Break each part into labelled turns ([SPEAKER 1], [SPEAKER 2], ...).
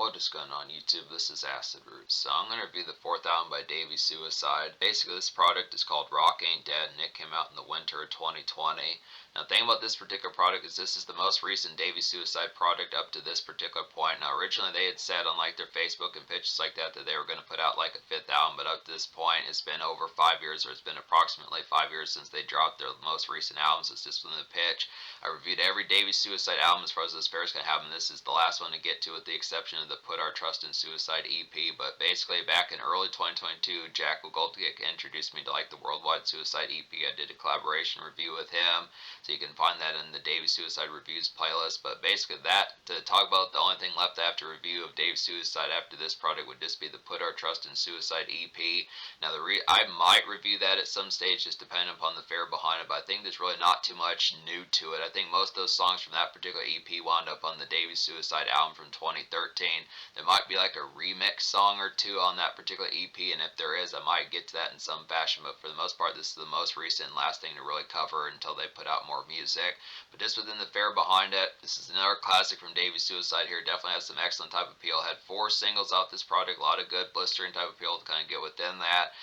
[SPEAKER 1] What is going on YouTube? This is Acid Roots. So I'm going to review the fourth album by Davey Suicide. Basically this product is called Rock Ain't Dead and it came out in the winter of 2020. Now the thing about this particular product is this is the most recent Davey Suicide product up to this particular point. Now originally they had said on like their Facebook and pictures like that they were going to put out like a fifth album, but up to this point it's been over 5 years, or it's been approximately 5 years since they dropped their most recent albums. It's just within the pitch. I reviewed every Davey Suicide album as far as this fair is going to happen. This is the last one to get to, with the exception of the Put Our Trust in Suicide EP. But basically back in early 2022, Jack Goldkick introduced me to like the Worldwide Suicide EP. I did a collaboration review with him, so you can find that in the Davey Suicide Reviews playlist. But basically that, to talk about the only thing left after review of Davey Suicide after this product would just be the Put Our Trust in Suicide EP. Now I might review that at some stage, just depending upon the fare behind it, but I think there's really not too much new to it. I think most of those songs from that particular EP wound up on the Davey Suicide album from 2013. There might be like a remix song or two on that particular EP, and if there is, I might get to that in some fashion, but for the most part, this is the most recent and last thing to really cover until they put out more music. But just within the fare behind it, this is another classic from Davey Suicide here. Definitely has some excellent type of appeal. Had 4 singles off this project, a lot of good blistering type of appeal to kind of get within that.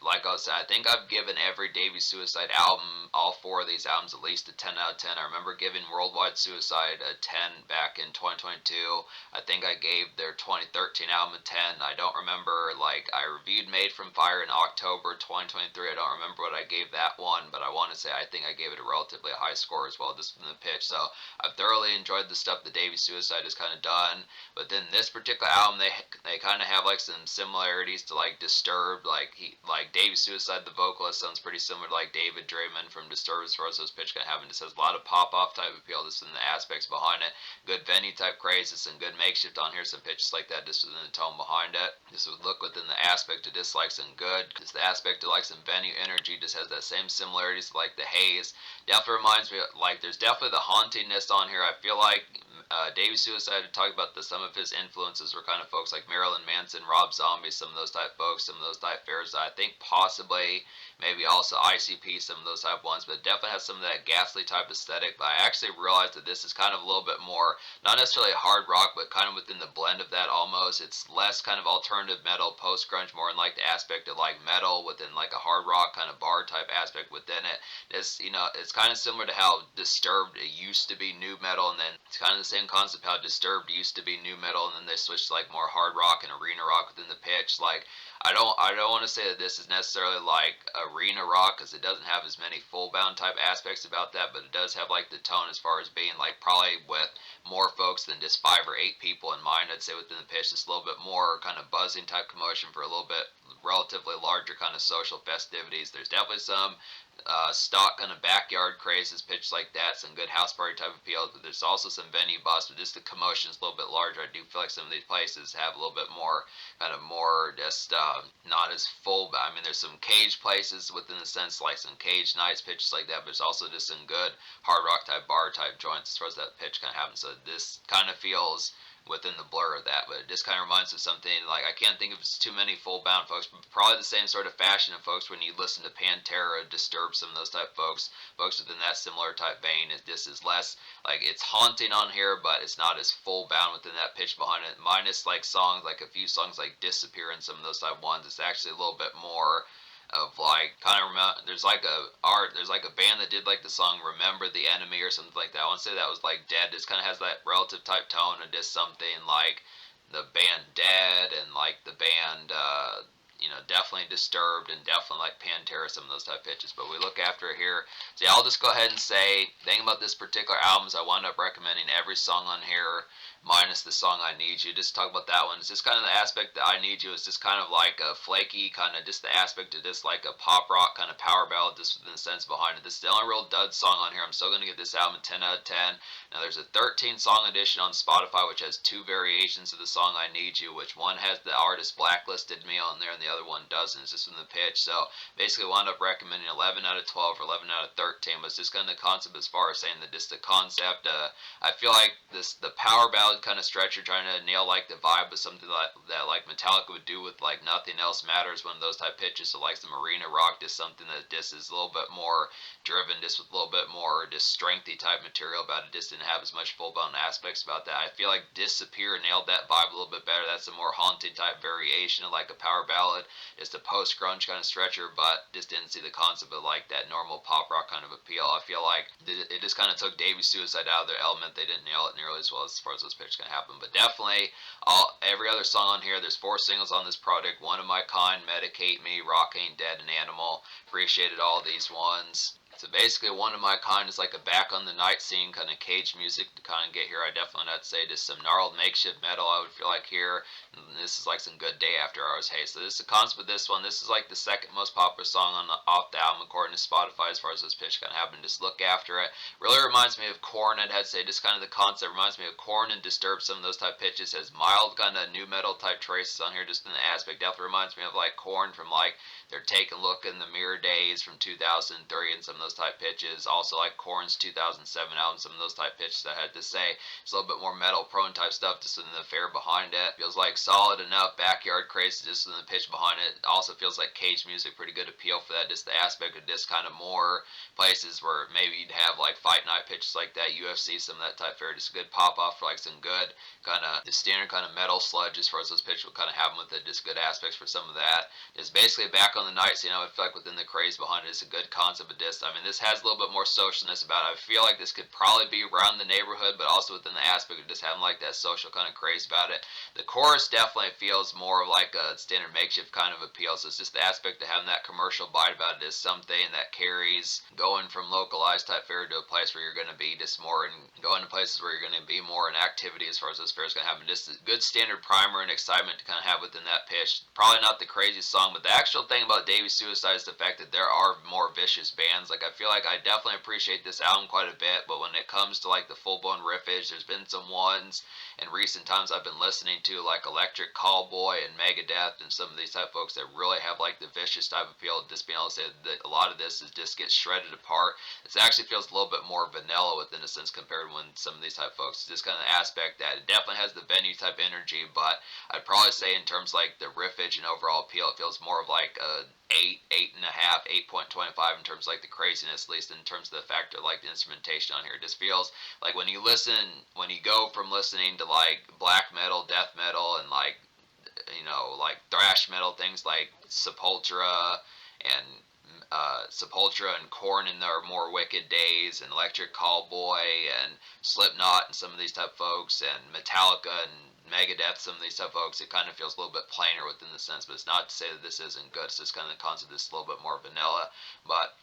[SPEAKER 1] Like I was saying, I think I've given every Davey Suicide album, all 4 of these albums, at least a 10 out of 10. I remember giving Worldwide Suicide a 10 back in 2022. I think I gave their 2013 album a 10. I don't remember, like, I reviewed Made from Fire in October 2023. I don't remember what I gave that one, but I want to say I think I gave it a relatively high score as well, just from the pitch. So I've thoroughly enjoyed the stuff that Davey Suicide has kind of done. But then this particular album, they kind of have like some similarities to like Disturbed. Like Davey Suicide, the vocalist, sounds pretty similar to like David Draymond from Disturbed as far as those pitch kind of having. Just has a lot of pop-off type appeal, just in the aspects behind it. Good venue type crazes, some good makeshift on here, some pitches like that, just within the tone behind it. Just would look within the aspect of dislikes and good. Just the aspect of like some venue energy just has that same similarities to like the Haze. Definitely reminds me, like, there's definitely the hauntingness on here. I feel like Davey Suicide had talked about some of his influences were kind of folks like Marilyn Manson, Rob Zombie, some of those type folks, some of those type fares. I think possibly maybe also ICP, some of those type ones, but it definitely has some of that ghastly type aesthetic. But I actually realized that this is kind of a little bit more, not necessarily hard rock, but kind of within the blend of that almost. It's less kind of alternative metal, post-grunge, more in like the aspect of like metal within like a hard rock kind of bar type aspect within it. It's, you know, it's kind of similar to how Disturbed used to be new metal, and then it's kind of the same concept how Disturbed used to be new metal, and then they switched to like more hard rock and arena rock within the pitch. Like, I don't want to say that this is necessarily like arena rock, because it doesn't have as many full bound type aspects about that, but it does have like the tone as far as being like probably with more folks than just 5 or 8 people in mind. I'd say within the pitch, it's a little bit more kind of buzzing type commotion for a little bit relatively larger kind of social festivities. There's definitely some stock kind of backyard crazes, pitch like that, some good house party type appeal, but there's also some venue bust, but just the commotion's a little bit larger. I do feel like some of these places have a little bit more, kind of more just not as full. I mean, there's some cage places within the sense, like some cage nights, pitches like that, but there's also just some good hard rock type bar type joints as far as that pitch kind of happens. So this kind of feels within the blur of that, but it just kind of reminds me of something, like, I can't think of too many full bound folks, but probably the same sort of fashion of folks when you listen to Pantera, Disturbed, some of those type folks within that similar type vein. This is less, like, it's haunting on here, but it's not as full bound within that pitch behind it, minus like songs, like a few songs like Disappear and some of those type ones. It's actually a little bit more of like, kind of remember, there's like a band that did like the song Remember the Enemy or something like that. I want to say that was like Dead. This kind of has that relative type tone of just something like the band Dead, and like the band you know, definitely Disturbed, and definitely like Pantera, some of those type pitches. But we look after it here. So yeah, I'll just go ahead and say, the thing about this particular album is I wound up recommending every song on here, minus the song I Need You. Just talk about that one. It's just kind of the aspect that I Need You is just kind of like a flaky, kind of just the aspect of just like a pop rock kind of power ballad, just within the sense behind it. This is the only real dud song on here. I'm still going to give this album a 10 out of 10. Now there's a 13 song edition on Spotify, which has 2 variations of the song I Need You, which one has the artist Blacklisted Me on there, and the the other one doesn't. It's just in the pitch. So basically wound up recommending 11 out of 12 or 11 out of 13. But it's just kind of the concept as far as saying that just the concept. I feel like the power ballad kind of stretcher trying to nail like the vibe of something that like Metallica would do with like Nothing Else Matters, one of those type pitches. So like some arena rock, just something that just is a little bit more driven, just with a little bit more just strengthy type material about it. Just didn't have as much full blown aspects about that. I feel like Disappear nailed that vibe a little bit better. That's a more haunted type variation of like a power ballad. It's a post grunge kind of stretcher, but just didn't see the concept of like that normal pop rock kind of appeal. I feel like it just kind of took Davey's Suicide out of their element. They didn't nail it nearly as well as far as those pitches can happen. But definitely, every other song on here, there's 4 singles on this project. One of My Kind, Medicate Me, Rock Ain't Dead, and Animal. Appreciated all these ones. So basically, One of My Kind is like a back on the night scene kind of cage music to kind of get here. I definitely would say just some gnarled makeshift metal, I would feel like here. And this is like some good day after hours. Hey, so this is the concept of this one. This is like the second most popular song off the album according to Spotify as far as this pitch kind of happened. Just look after it. Really reminds me of Korn. I'd have to say just kind of the concept reminds me of Korn and Disturbed. Some of those type pitches has mild kind of new metal type traces on here just in the aspect. Definitely reminds me of like Korn from like their Take a Look in the Mirror days from 2003 and some of those type pitches. Also like Korn's 2007 album, some of those type pitches I had to say. It's a little bit more metal prone type stuff just in the fare behind it. Feels like solid enough backyard crazy just in the pitch behind it. Also feels like cage music, pretty good appeal for that. Just the aspect of this kind of more places where maybe you'd have like fight night pitches like that, UFC, some of that type fare. Just a good pop off for like some good kind of the standard kind of metal sludge as far as those pitches would kind of happen with it. Just good aspects for some of that. It's basically back on the night scene. I would feel like within the craze behind it, it's a good concept of this. I mean, this has a little bit more socialness about it. I feel like this could probably be around the neighborhood, but also within the aspect of just having like that social kind of craze about it. The chorus definitely feels more of like a standard makeshift kind of appeal. So it's just the aspect of having that commercial bite about it is something that carries going from localized type fare to a place where you're going to be just more and going to places where you're going to be more in activity as far as those fares going to happen. Just a good standard primer and excitement to kind of have within that pitch. Probably not the craziest song, but the actual thing about Davey Suicide is the fact that there are more vicious bands. Like I feel like I definitely appreciate this album quite a bit, but when it comes to like the full-blown riffage, there's been some ones in recent times I've been listening to like Electric Callboy and Megadeth and some of these type of folks that really have like the vicious type of feel. Just being able to say that a lot of this is just gets shredded apart. It actually feels a little bit more vanilla within a sense compared to when some of these type of folks. This kind of aspect that it definitely has the venue type energy, but I'd probably say in terms like the riffage and overall appeal, it feels more of like a 8.5, 8.25 in terms of like the craziness, at least in terms of the factor like the instrumentation on here. It just feels like when you go from listening to like black metal, death metal, and like like thrash metal, things like Sepultura and Korn in their more wicked days, and Electric Callboy and Slipknot and some of these type of folks, and Metallica and Megadeth, some of these type of folks, it kind of feels a little bit plainer within the sense, but it's not to say that this isn't good. It's just kind of the concept that's a little bit more vanilla, but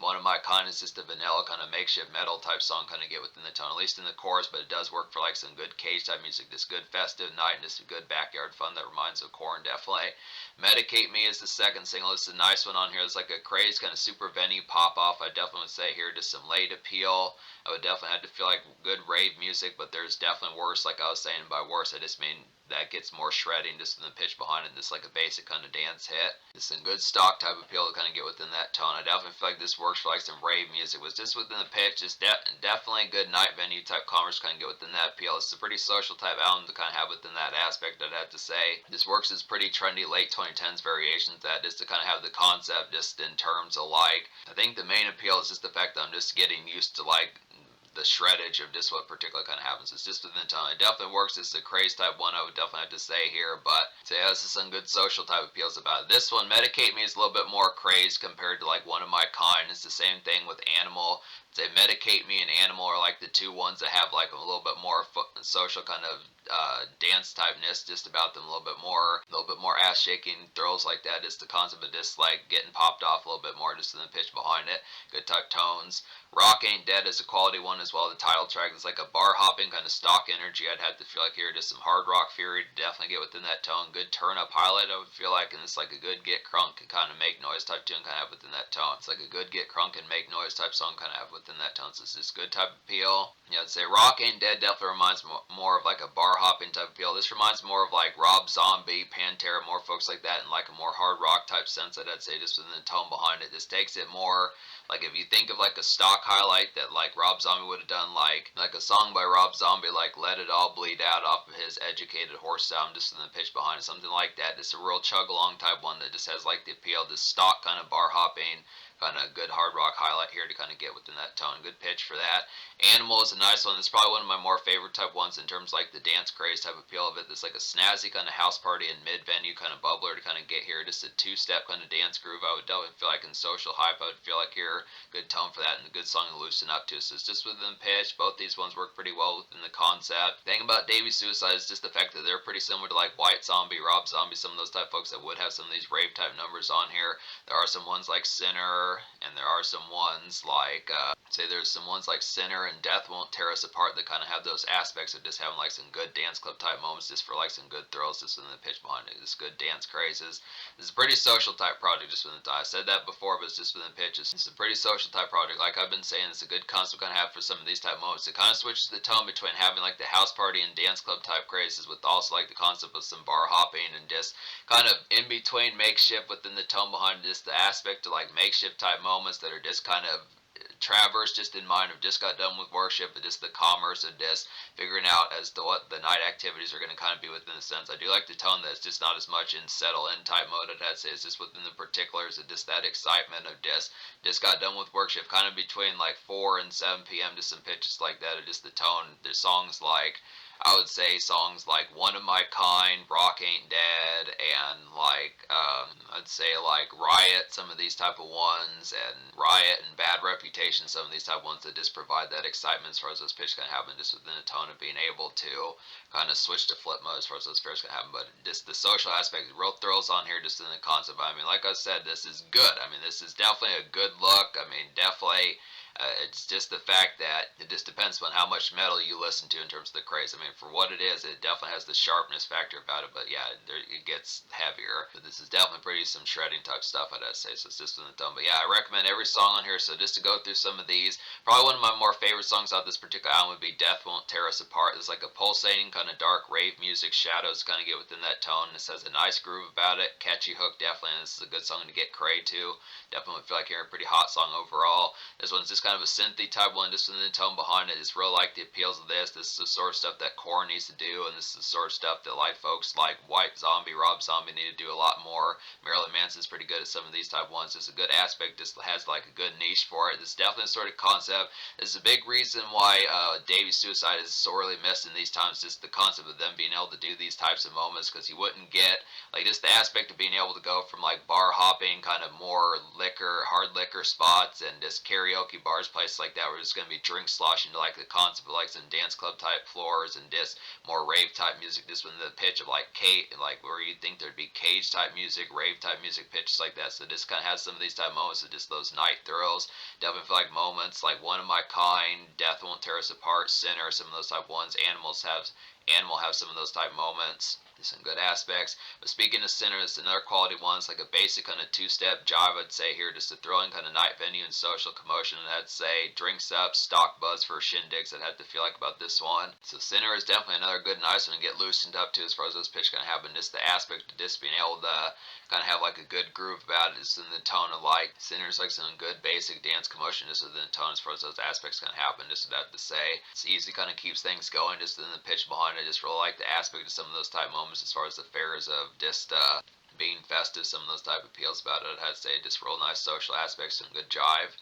[SPEAKER 1] One of My Kind is just a vanilla kind of makeshift metal type song kind of get within the tone, at least in the chorus, but it does work for like some good cage type music, this good festive night and just a good backyard fun that reminds of Korn definitely. Medicate Me is the second single. It's a nice one on here. It's like a crazy kind of super venue pop off. I definitely would say here just some late appeal. I would definitely have to feel like good rave music, but there's definitely worse. Like I was saying, by worse, I just mean that gets more shredding just in the pitch behind it. Just like a basic kind of dance hit. Just some good stock type of appeal to kind of get within that tone. I definitely feel like this works for like some rave music. Was just within the pitch, just definitely a good night venue type commerce kind of get within that appeal. It's a pretty social type album to kind of have within that aspect. I'd have to say this works as pretty trendy late 2010s variations that just to kind of have the concept just in terms of like I think the main appeal is just the fact that I'm just getting used to like the shreddage of just what particular kind of happens. It's just within time. It definitely works. It's a craze type one I would definitely have to say here, but so yeah, this is some good social type appeals about it. This one, Medicate Me, is a little bit more crazed compared to like One of My Kind. It's the same thing with Animal. Say Medicate Me and Animal are like the two ones that have like a little bit more social kind of dance typeness just about them, a little bit more ass shaking thrills like that. Just the concept of just like getting popped off a little bit more just in the pitch behind it. Good type tones. Rock Ain't Dead is a quality one one as well. The title track is like a bar hopping kind of stock energy. I'd have to feel like here just some hard rock fury to definitely get within that tone. Good turn up highlight I would feel like, and it's like a good get crunk and kind of make noise type tune kind of have within that tone. It's like a good get crunk and make noise type song kind of have within that tone. So it's just good type of appeal. Yeah, I'd say Rock Ain't Dead definitely reminds more of like a bar hopping type appeal. This reminds more of like Rob Zombie, Pantera, more folks like that in like a more hard rock type sense. I'd say just within the tone behind it. This takes it more like if you think of like a stock highlight that like Rob Zombie would have done, like a song by Rob Zombie, like Let It All Bleed Out off of his Educated Horse sound, just in the pitch behind it, something like that. Just a real chug along type one that just has like the appeal, this stock kind of bar hopping, kind of good hard rock highlight here to kind of get within that tone. Good pitch for that. Animal is a nice one. It's probably one of my more favorite type ones in terms of like the dance craze type appeal of it. It's like a snazzy kind of house party and mid venue kind of bubbler to kind of get here. Just a two-step kind of dance groove. I would definitely feel like in social hype, I would feel like here, good tone for that and a good song to loosen up to. So it's just within pitch. Both these ones work pretty well within the concept. The thing about Davey Suicide is just the fact that they're pretty similar to like White Zombie, Rob Zombie, some of those type folks that would have some of these rave type numbers on here. There are some ones like Sinner, and there are some ones like there's some ones like Sinner and Death Won't Tear Us Apart that kind of have those aspects of just having like some good dance club type moments just for like some good thrills just in the pitch behind it. Just good dance crazes. This is a pretty social type project just within the I said that before, but it's just within pitches. It's a pretty social type project. Like I've been saying, it's a good concept kind of have for some of these type moments. It kind of switches the tone between having like the house party and dance club type crazes with also like the concept of some bar hopping and just kind of in between makeshift within the tone behind just the aspect of like makeshift type moments that are just kind of traverse just in mind of just got done with worship, but just the commerce of just figuring out as to what the night activities are going to kind of be within the sense. I do like the tone that it's just not as much in settle in type mode. I'd say it's just within the particulars of just that excitement of just got done with worship, kind of between like 4 and 7 p.m. Just some pitches like that of just the tone. There's songs like I would say songs like One of My Kind, Rock Ain't Dead, and like I'd say like Riot, some of these type of ones, and Riot and Bad Reputation, some of these type of ones that just provide that excitement as far as those pitches can happen, just within the tone of being able to kind of switch to flip mode as far as those pairs can happen. But just the social aspect, real thrills on here just in the concept. I mean, like I said, this is good. I mean, this is definitely a good look. I mean, definitely. It's just the fact that it just depends on how much metal you listen to in terms of the craze. I mean, for what it is, it definitely has the sharpness factor about it, but yeah, it gets heavier. But this is definitely pretty some shredding type stuff, I'd say, so it's just in the tone. But yeah, I recommend every song on here, so just to go through some of these, probably one of my more favorite songs off this particular album would be Death Won't Tear Us Apart. It's like a pulsating, kind of dark rave music, shadows kind of get within that tone. This has a nice groove about it, catchy hook definitely, and this is a good song to get cray to. Definitely feel like hearing a pretty hot song overall. This one's just kind of a synthy type one, just in the tone behind it. It's real like the appeals of this. This is the sort of stuff that Korn needs to do, and this is the sort of stuff that like folks like White Zombie, Rob Zombie need to do a lot more. Marilyn Manson's pretty good at some of these type ones. It's a good aspect, just has like a good niche for it. It's definitely a sort of concept. This is a big reason why Davey Suicide is sorely missed in these times, just the concept of them being able to do these types of moments, because you wouldn't get like just the aspect of being able to go from like bar hopping, kind of more liquor, hard liquor spots, and just karaoke bars, places like that, where it's going to be drink sloshing to like the concept of like some dance club type floors and just more rave type music, just with the pitch of like like where you'd think there'd be cage type music, rave type music, pitches like that. So this kind of has some of these type moments of just those night thrills. Definitely feel like moments like One of My Kind, Death Won't Tear Us Apart, Sinner, some of those type ones. Animal have some of those type moments. Some good aspects. But speaking of Sinner, it's another quality one. It's like a basic kind of two-step jive, I'd say here. Just a thrilling kind of night venue and social commotion. And I'd say drinks up, stock buzz for shindigs. I'd have to feel like about this one. So Sinner is definitely another good, nice one to get loosened up to as far as those pitch kind of happen. Just the aspect of just being able to kind of have like a good groove about it. Just in the tone of like Sinner's like some good basic dance commotion just within the tone as far as those aspects kind of happen. Just that to say, it's easy, kind of keeps things going just in the pitch behind it. Just really like the aspect of some of those type moments as far as the fairs of just being festive, some of those type of appeals about it. I'd say just real nice social aspects, some good jive.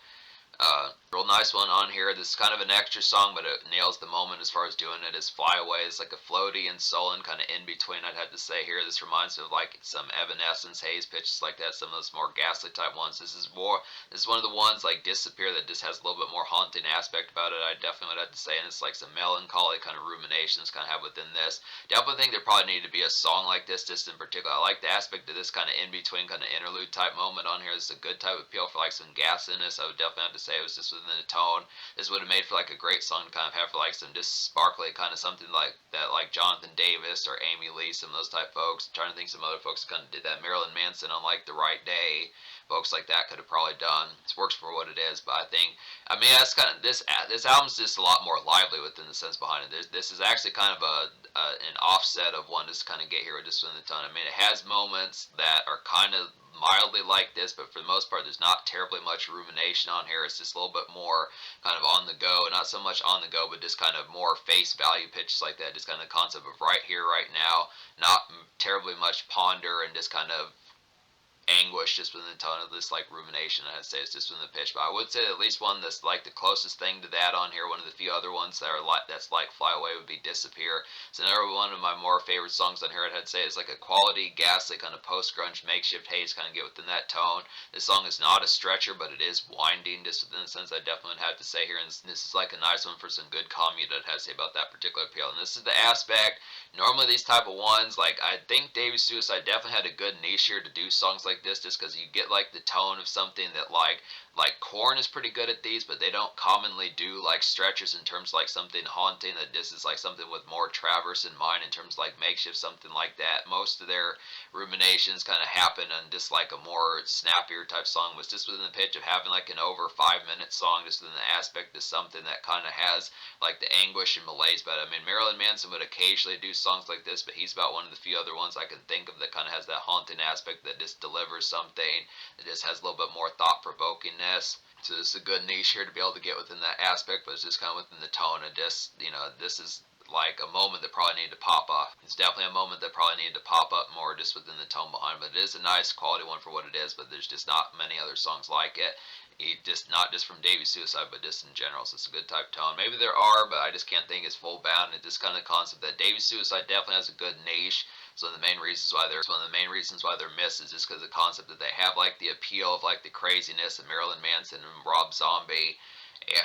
[SPEAKER 1] Real nice one on here. This is kind of an extra song, but it nails the moment as far as doing it. Is Fly Away. It's like a floaty and sullen kind of in between, I'd have to say here. This reminds me of like some Evanescence, Haze pitches like that, some of those more ghastly type ones. This is one of the ones like Disappear that just has a little bit more haunting aspect about it, I definitely would have to say. And it's like some melancholy kind of ruminations kind of have within this. Definitely think there probably need to be a song like this just in particular. I like the aspect of this kind of in between kind of interlude type moment on here. It's a good type of appeal for like some gas in this. I would definitely have to say say. It was just within the tone. This would have made for like a great song to kind of have for like some just sparkly kind of something like that, like Jonathan Davis or Amy Lee, some of those type folks. I'm trying to think some other folks kind of did that. Marilyn Manson on like The Right Day. Folks like that could have probably done. It works for what it is, but I mean, that's kind of this album's just a lot more lively within the sense behind it. This is actually kind of an offset of one just kind of get here with just within the tone. I mean, it has moments that are kind of mildly like this, but for the most part, there's not terribly much rumination on here. It's just a little bit more kind of on the go, not so much on the go, but just kind of more face value pitches like that. Just kind of the concept of right here, right now, not terribly much ponder and just kind of anguish just within the tone of this like rumination. I'd say it's just within the pitch, but I would say at least one that's like the closest thing to that on here, one of the few other ones that are like that's like Fly Away, would be Disappear. So another one of my more favorite songs on here, I'd say, is like a quality ghastly kind of post grunge makeshift haze kind of get within that tone. This song is not a stretcher, but it is winding just within the sense I definitely would have to say here, and this is like a nice one for some good commute I'd have to say about that particular appeal. And this is the aspect, normally these type of ones, like I think Davey Suicide definitely had a good niche here to do songs like this, just because you get like the tone of something that like Korn is pretty good at these, but they don't commonly do like stretchers in terms of like something haunting. That this is like something with more traverse in mind in terms of like makeshift, something like that. Most of their ruminations kind of happen on just like a more snappier type song, was just within the pitch of having like an over 5 minute song, just within the aspect of something that kind of has like the anguish and malaise. But I mean, Marilyn Manson would occasionally do songs like this, but he's about one of the few other ones I can think of that kind of has that haunting aspect, that just delivers something that just has a little bit more thought-provokingness. So this is a good niche here to be able to get within that aspect, but it's just kind of within the tone of just, this is like a moment that probably needed to pop off. It's definitely a moment that probably needed to pop up more just within the tone behind it. But it is a nice quality one for what it is, but there's just not many other songs like it. Just not just from Davey Suicide, but just in general. So it's a good type tone. Maybe there are, but I just can't think it's full bound. It's just kind of the concept that Davey Suicide definitely has a good niche. So the main reasons why they're one of the main reasons why they're missed is just because of the concept that they have like the appeal of like the craziness of Marilyn Manson and Rob Zombie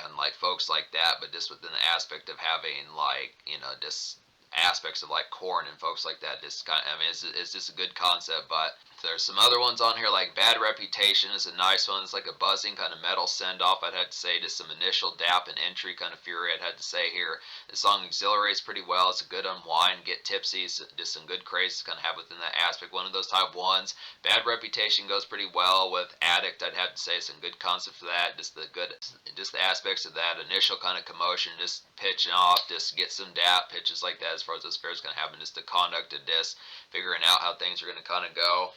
[SPEAKER 1] and like folks like that, but just within the aspect of having like just aspects of like Korn and folks like that. Just kind of, I mean, it's just a good concept, but there's some other ones on here, like Bad Reputation is a nice one. It's like a buzzing kind of metal send-off, I'd have to say. Just some initial dap and entry kind of fury, I'd have to say here. The song exhilarates pretty well. It's a good unwind, get tipsy, just some good craze to kind of have within that aspect. One of those type ones. Bad Reputation goes pretty well with Addict, I'd have to say. Some good concept for that. Just the aspects of that initial kind of commotion, just pitching off, just get some dap, pitches like that as far as this fair is going to happen. Just the conduct of this, figuring out how things are going to kind of go.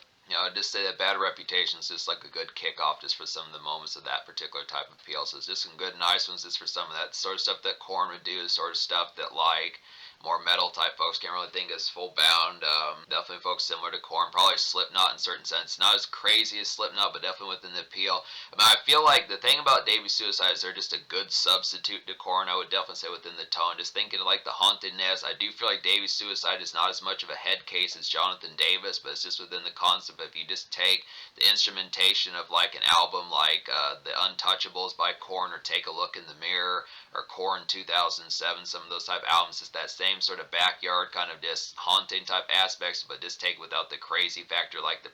[SPEAKER 1] Just say that Bad Reputation is just like a good kickoff just for some of the moments of that particular type of appeal. So it's just some good, nice ones just for some of that sort of stuff that Korn would do, the sort of stuff that like more metal type folks can't really think is full bound. Definitely folks similar to Korn, probably Slipknot in certain sense. Not as crazy as Slipknot, but definitely within the appeal. I mean, I feel like the thing about Davey Suicide is they're just a good substitute to Korn. I would definitely say within the tone. Just thinking of like the hauntedness, I do feel like Davey Suicide is not as much of a head case as Jonathan Davis, but it's just within the concept of, if you just take the instrumentation of like an album like The Untouchables by Korn, or Take a Look in the Mirror, or Korn 2007, some of those type of albums, it's that same sort of backyard kind of just haunting type aspects, but just take without the crazy factor, like the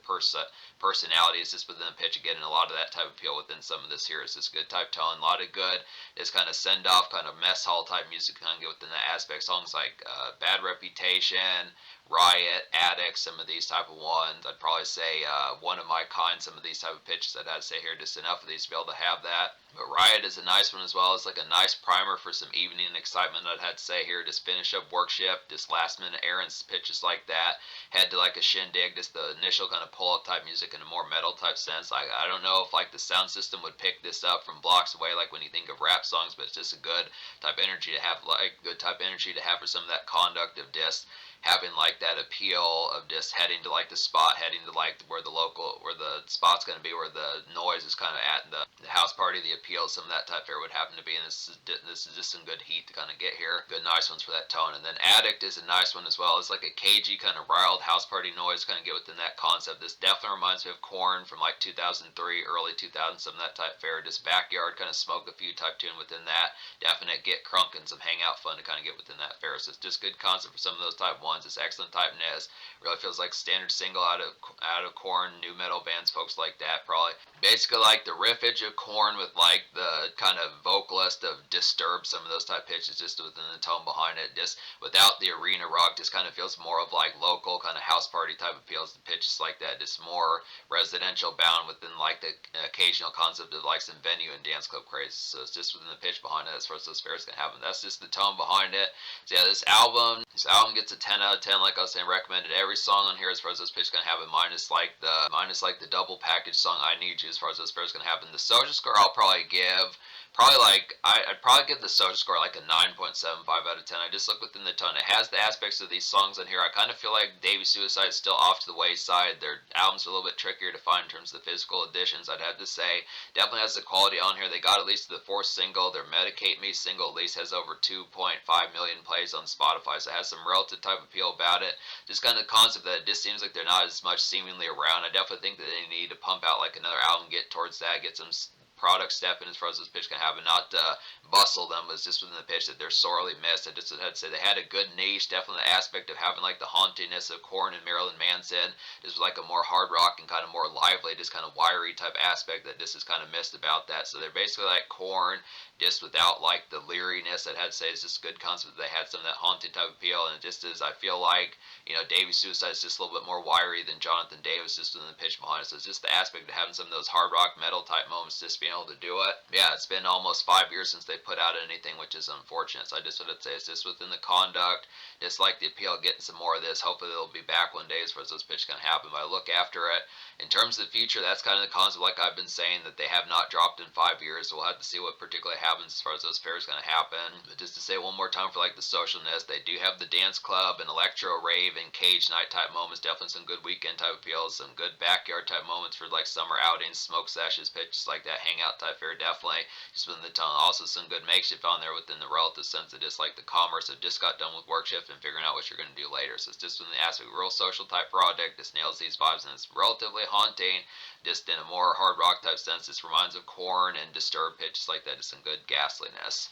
[SPEAKER 1] personality is just within the pitch, getting a lot of that type of appeal within some of this here. It's just good type tone, a lot of good, just kind of send off kind of mess hall type music, kind of get within that aspect. Songs like Bad Reputation, Riot, Addict, some of these type of ones. I'd probably say One of My Kind, some of these type of pitches I'd have to say here, just enough of these to be able to have that. But Riot is a nice one as well. It's like a nice primer for some evening excitement, I'd have to say here. Just finish up work shift, just last minute errands, pitches like that. Head to like a shindig, just the initial kind of pull up type music in a more metal type sense. I don't know if like the sound system would pick this up from blocks away, like when you think of rap songs, but it's just a good type energy to have, like good type energy to have for some of that conduct of just having like that appeal of just heading to like the spot, heading to like where the spot's going to be, where the noise is kind of at, the house party, the appeal, some of that type fair would happen to be. And this is just some good heat to kind of get here. Good nice ones for that tone. And then Addict is a nice one as well. It's like a cagey kind of riled house party noise, kind of get within that concept. This definitely reminds me of Korn from like 2003, early 2000s, some of that type fair. Just backyard kind of smoke a few type tune within that. Definite get crunk and some hangout fun to kind of get within that fair. So it's just good concept for some of those type ones. It's excellent type ness. Really feels like standard single out of Korn, new metal bands, folks like that. Probably basically like the riffage of Korn with like like the kind of vocalist of Disturb, some of those type pitches just within the tone behind it, just without the arena rock, just kind of feels more of like local kind of house party type of feels. The pitches like that, just more residential bound within like the occasional concept of like some venue and dance club craze. So it's just within the pitch behind it as far as those fairs can happen. That's just the tone behind it. So yeah, this album gets a 10 out of 10. Like I was saying, recommended every song on here as far as those pitches can happen, minus like the double package song I Need You as far as those fairs can happen. The social score I'll probably give. I'd probably give the social score like a 9.75 out of 10. I just look within the tone. It has the aspects of these songs on here. I kind of feel like Davey Suicide is still off to the wayside. Their albums are a little bit trickier to find in terms of the physical editions, I'd have to say. Definitely has the quality on here. They got at least to the fourth single. Their Medicate Me single at least has over 2.5 million plays on Spotify, so it has some relative type appeal about it. Just kind of the concept that it just seems like they're not as much seemingly around. I definitely think that they need to pump out like another album, get towards that, get some product step in as far as this pitch can happen, not bustle them, but it's just within the pitch that they're sorely missed. I just had to say they had a good niche, definitely the aspect of having like the hauntiness of Korn and Marilyn Manson. This was like a more hard rock and kind of more lively, just kind of wiry type aspect that this is kind of missed about that. So they're basically like Korn, just without like the leeriness. I'd have to say it's just a good concept. They had some of that haunted type appeal, and it just is, I feel like, Davey Suicide is just a little bit more wiry than Jonathan Davis just within the pitch behind it. So it's just the aspect of having some of those hard rock metal type moments, just being able to do it. Yeah, it's been almost 5 years since they put out anything, which is unfortunate. So I just would say it's just within the conduct, just like the appeal of getting some more of this. Hopefully they'll be back one day as far as those pitches can happen. But I look after it. In terms of the future, that's kind of the concept, like I've been saying, that they have not dropped in 5 years. So we'll have to see what particularly happens as far as those fairs going to happen. But just to say one more time for like the socialness, they do have the dance club and electro rave and cage night type moments. Definitely some good weekend type appeals, some good backyard type moments for like summer outings, smoke sessions, pitches like that, hangout type fair. Definitely just within the tone. Also some good makeshift on there within the relative sense of just like the commerce of just got done with work shift and figuring out what you're going to do later. So it's just within the aspect of real social type project. This nails these vibes and it's relatively haunting, just in a more hard rock type sense. This reminds of Korn and Disturbed pitches like that, just some good ghastliness.